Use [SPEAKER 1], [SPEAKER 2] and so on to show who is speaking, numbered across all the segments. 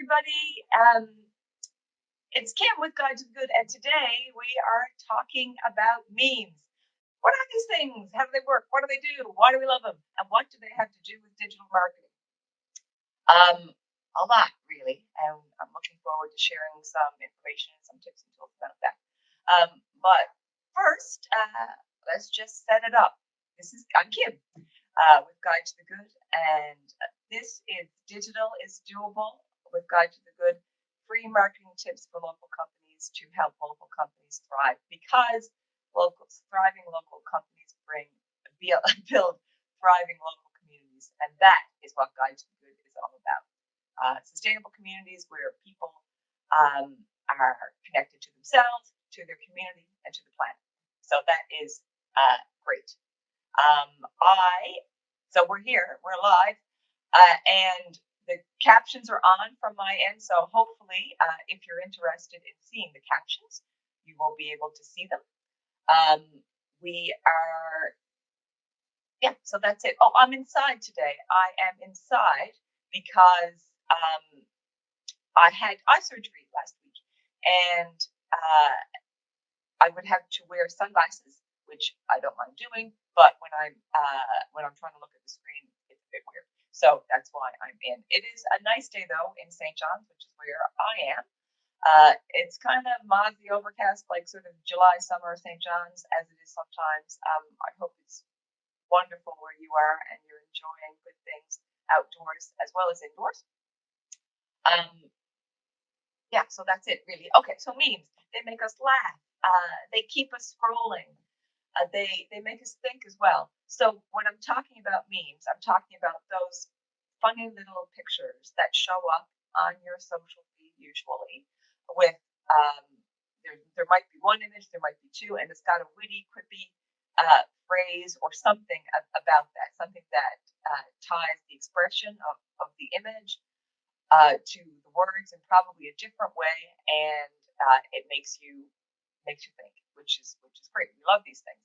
[SPEAKER 1] everybody. It's Kim with Guide to the Good, and today we are talking about memes. What are these things? How do they work? What do they do? Why do we love them? And what do they have to do with digital marketing? A lot, really. And I'm looking forward to sharing some information and some tips and tools about that. But first, let's just set it up. I'm Kim with Guide to the Good, and this is Digital is Doable with Guide to the Good, free marketing tips for local companies to help local companies thrive, because thriving local companies build thriving local communities, and that is what Guide to the Good is all about. Sustainable communities where people are connected to themselves, to their community, and to the planet. So that is great. So we're here, we're live, and the captions are on from my end. So hopefully, if you're interested in seeing the captions, you will be able to see them. So that's it. Oh, I'm inside today. I am inside because I had eye surgery last week, and I would have to wear sunglasses, which I don't mind doing, but when I'm trying to look at the screen, it's a bit weird. So that's why I'm in. It is a nice day though in St. John's, which is where I am. It's kind of mozzie, overcast, like sort of July, summer, St. John's, as it is sometimes. I hope it's wonderful where you are and you're enjoying good things outdoors as well as indoors. So that's it, really. Okay, so memes, they make us laugh. They keep us scrolling. They make us think as well. So when I'm talking about memes, I'm talking about those funny little pictures that show up on your social feed usually with there might be one image, there might be two, and it's got a witty, quippy phrase or something about that, something that ties the expression of the image to the words in probably a different way, and it makes you think, which is great. We love these things.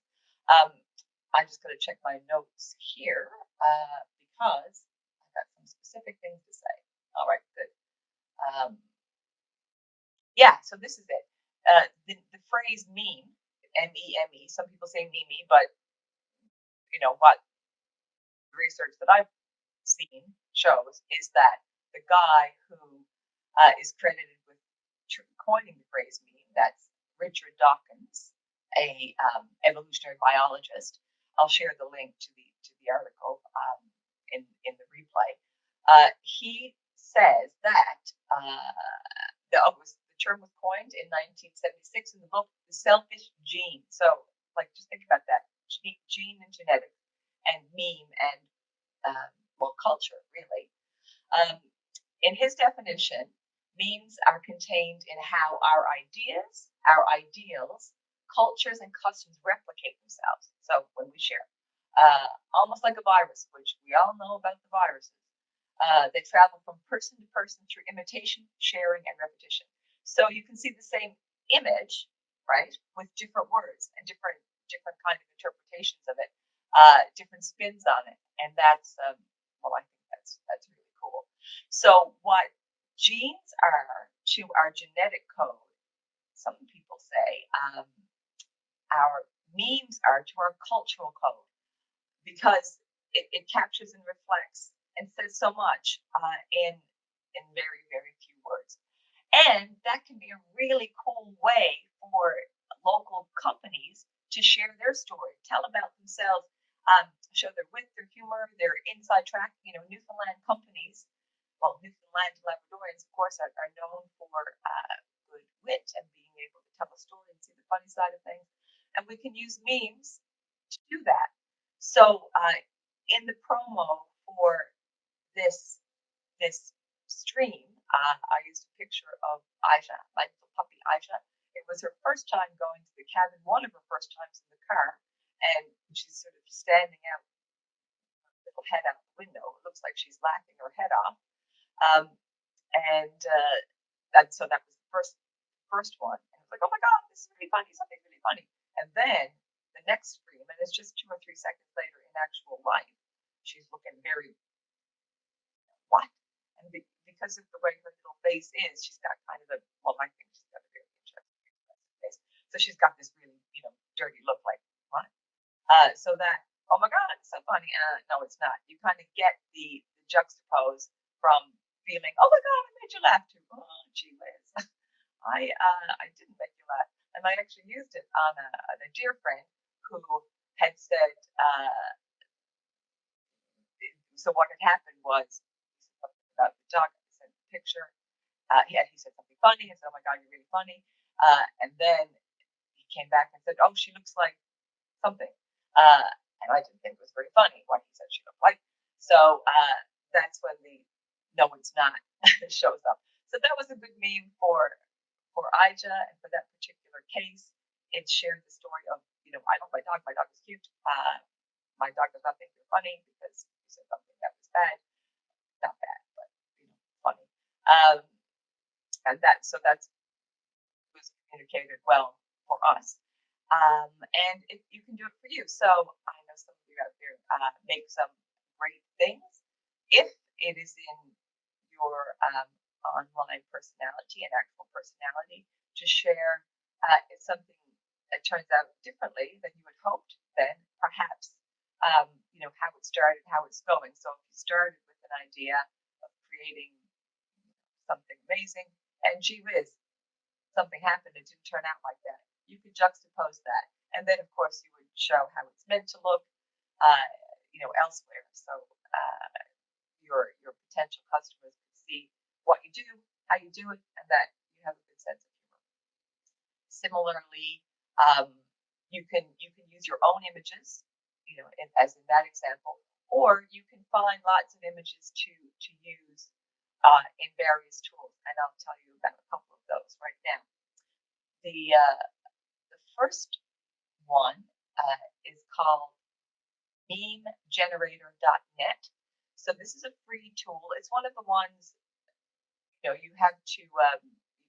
[SPEAKER 1] I'm just going to check my notes here because I've got some specific things to say. All right, good. So this is it. The phrase meme, M-E-M-E. Some people say meme, but you know what? The research that I've seen shows is that the guy who is credited with coining the phrase meme, that's Richard Dawkins, a evolutionary biologist. I'll share the link to the article in the replay. He says that the term was coined in 1976 in the book The Selfish Gene. So, just think about that: gene and genetics, and meme, and culture, really. In his definition, memes are contained in how our ideas, our ideals, cultures, and customs replicate themselves. So when we share, almost like a virus, which we all know about the viruses, they travel from person to person through imitation, sharing, and repetition. So you can see the same image, right, with different words and different kind of interpretations of it, different spins on it, and that's I think that's really cool. So what genes are to our genetic code, some people say, our memes are to our cultural code, because it captures and reflects and says so much in very, very few words. And that can be a really cool way for local companies to share their story, tell about themselves, show their wit, their humor, their inside track. Newfoundland companies, Newfoundland and Labradorians, of course, are known for good wit and being able to tell a story and see the funny side of things. And we can use memes to do that. So in the promo for this stream, I used a picture of Aisha, my little puppy Aisha. It was her first time going to the cabin, one of her first times in the car, and she's sort of standing out, little head out the window. It looks like she's laughing her head off. So that was the first one. And I was like, oh my God, this is really funny, something really funny. And then the next stream, and it's just 2 or 3 seconds later in actual life, she's looking very, what? And because of the way her little face is, she's got kind of I think she's got a very interesting face. So she's got this really, dirty look, like, what? So that, oh my God, it's so funny. No, it's not. You kind of get the juxtapose from feeling, oh my God, I made you laugh too. Oh, gee whiz. I didn't make you laugh. And I actually used it on a dear friend who had said, so what had happened was, about the dog, I sent a picture. He said something funny. I said, oh my God, you're really funny. And then he came back and said, oh, she looks like something. And I didn't think it was very funny what he said she looked like. So that's when the no, it's not shows up. So that was a good meme for Ija, and for that particular case, it shared the story of, I love my dog. My dog is cute. My dog does not think you're funny because you said something that was bad. Not bad, but funny. And that was communicated well for us. And you can do it for you. So I know some of you out there make some great things. If it is in your online personality and actual personality to share, it's something that turns out differently than you had hoped, then perhaps, how it started, how it's going. So if you started with an idea of creating something amazing, and gee whiz, something happened, it didn't turn out like that, you could juxtapose that. And then, of course, you would show how it's meant to look, elsewhere. So your potential customers can see what you do, how you do it, and that you have a good sense of humor. Similarly, you can use your own images, as in that example, or you can find lots of images to use in various tools, and I'll tell you about a couple of those right now. The first one is called Memegenerator.net. So this is a free tool. It's one of the ones, you have to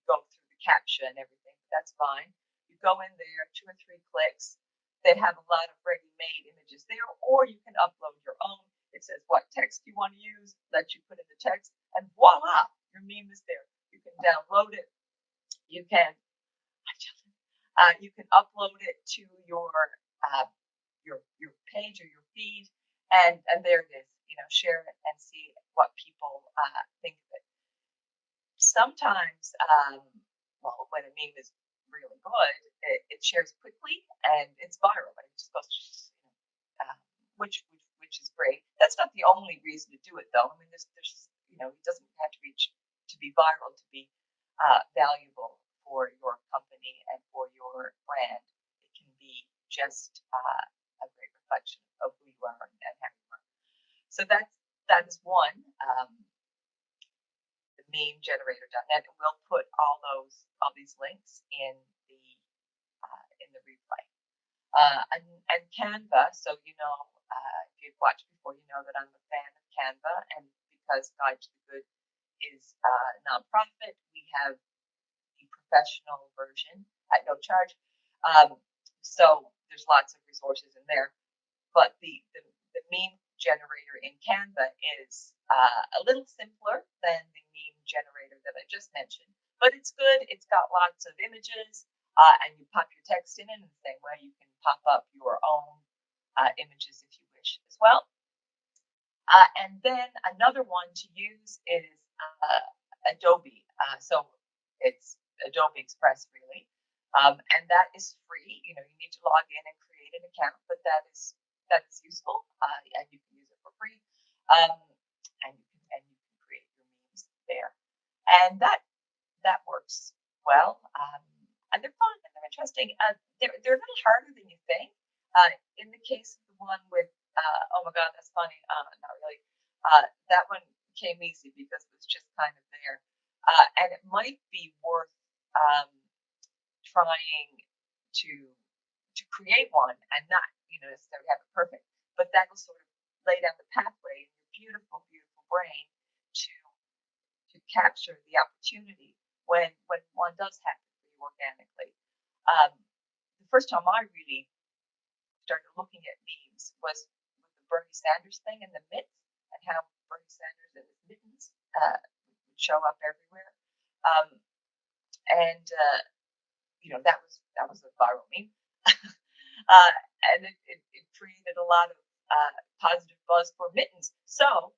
[SPEAKER 1] go through the caption and everything. That's fine. You go in there, 2 or 3 clicks. They have a lot of ready-made images there, or you can upload your own. It says what text you want to use, let you put in the text, and voila, your meme is there. You can download it. You can upload it to your page or your feed, and there it is. Share it and see what people think of it. Sometimes, when a meme is really good, it shares quickly and it's viral. It just goes, which is great. That's not the only reason to do it, though. I mean, there's it doesn't have to be viral to be valuable for your company and for your brand. It can be just a great reflection of who you are and how you are. So that is one. The Memegenerator.net, and we'll put all these links in the replay. And Canva. So if you've watched before, you know that I'm a fan of Canva, and because Guide to the Good is a nonprofit, we have the professional version at no charge. So there's lots of resources in there. But the meme generator in Canva is a little simpler than the meme generator that I just mentioned, but it's good. It's got lots of images, and you pop your text in it in the same way. You can pop up your own images if you wish as well. And then another one to use is Adobe. So it's Adobe Express, really. And that is free. You need to log in and create an account, but that is useful, and you can use it for free. And you can create your memes there, and that works well. And they're fun and they're interesting. They're a little harder than you think. In the case of the one with oh my God, that's funny. Not really. That one came easy because it was just kind of there, and it might be worth trying to create one and not necessarily have it perfect, but that will sort of lay down the pathway in your beautiful, beautiful brain to capture the opportunity when one does happen for you organically. The first time I really started looking at memes was with the Bernie Sanders thing in the mitts, and how Bernie Sanders and his mittens would show up everywhere. Um, and that was a viral meme. uh, and it created a lot of positive buzz for mittens. So,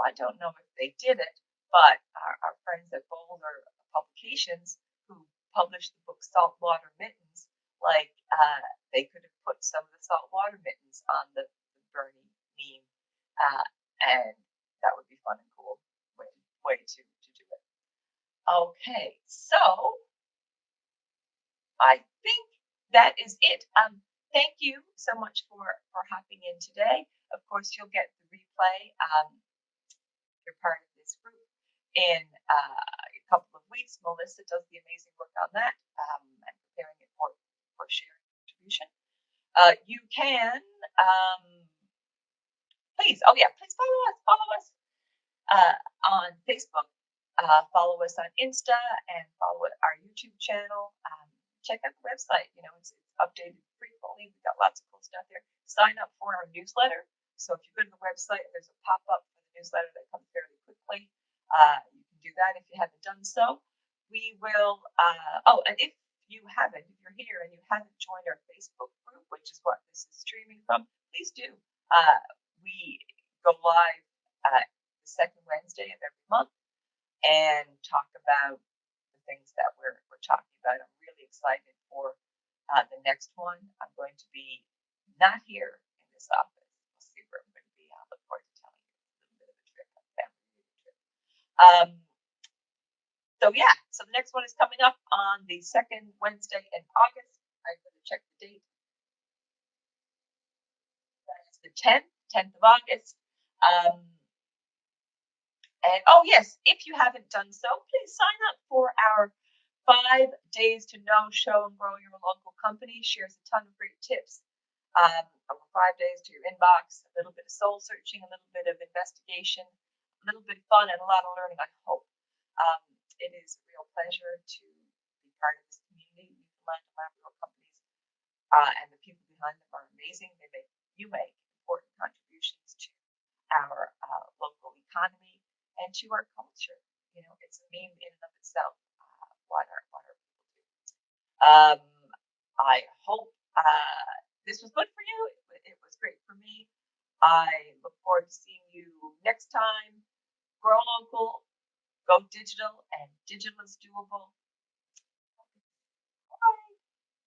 [SPEAKER 1] I don't know if they did it, but our friends at Boulder Publications, who published the book Saltwater Mittens, like they could have put some of the saltwater mittens on the Bernie meme, and that would be fun and cool way to do it. Okay, so I think that is it. Thank you so much for hopping in today. Of course, you'll get the replay. You're part of this group in a couple of weeks. Melissa does the amazing work on that and preparing it for sharing distribution. You can please follow us on Facebook. Follow us on Insta and follow our YouTube channel. Check out the website. It's updated frequently. We've got lots of cool stuff there. Sign up for our newsletter. So if you go to the website, there's a pop-up for the newsletter that comes fairly quickly. You can do that if you haven't done so. We will, and if you're here and you haven't joined our Facebook group, which is what this is streaming from, please do. We go live the second Wednesday of every month and talk about the things that we're talking about. I'm really excited for the next one. I'm going to be not here in this office. We'll see where I'm going to be. I look forward to telling you a little bit of a trip, a family trip. So the next one is coming up on the second Wednesday in August. I'm going to check the date. That is the 10th of August. And yes, if you haven't done so, please sign up for our 5 days to know, show, and grow your local company. Shares a ton of great tips over 5 days to your inbox. A little bit of soul searching, a little bit of investigation, a little bit of fun, and a lot of learning, I hope. It is a real pleasure to be part of this community. Newfoundland and Labrador companies and the people behind them are amazing. You make important contributions to our local economy and to our culture. It's a meme in and of itself. What our people do. I hope this was good for you. It was great for me. I look forward to seeing you next time. Grow local, go digital, and digital is doable.